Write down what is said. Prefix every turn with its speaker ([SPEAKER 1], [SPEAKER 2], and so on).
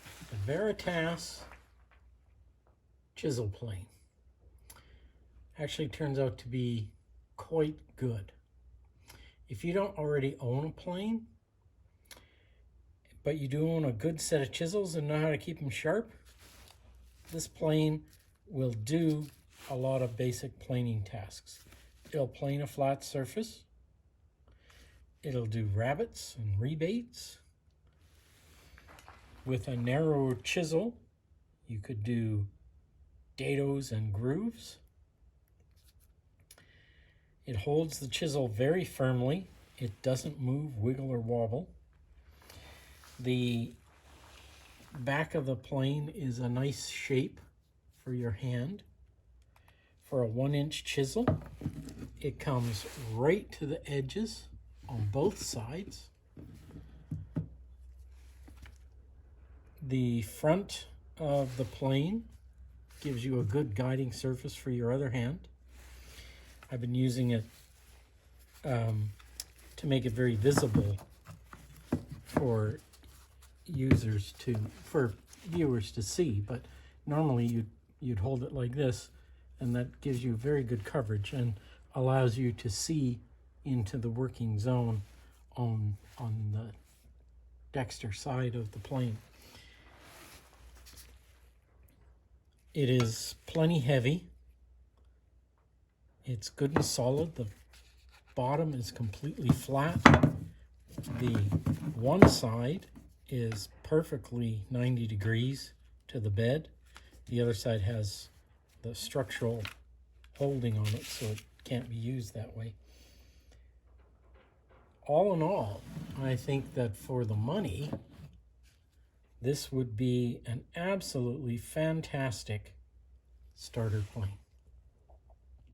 [SPEAKER 1] The Veritas Chisel Plane actually turns out to be quite good. If you don't already own a plane, but you do own a good set of chisels and know how to keep them sharp, this plane will do a lot of basic planing tasks. It'll plane a flat surface. It'll do rabbets and rebates. With a narrow chisel, you could do dados and grooves. It holds the chisel very firmly. It doesn't move, wiggle, or wobble. The back of the plane is a nice shape for your hand. For a 1-inch chisel, it comes right to the edges on both sides. The front of the plane gives you a good guiding surface for your other hand. I've been using it to make it very visible for viewers to see, but normally you'd hold it like this, and that gives you very good coverage and allows you to see into the working zone on the dexter side of the plane. It is plenty heavy. It's good and solid. The bottom is completely flat. The one side is perfectly 90 degrees to the bed. The other side has the structural holding on it, so it can't be used that way. All in all, I think that for the money, this would be an absolutely fantastic starter plane.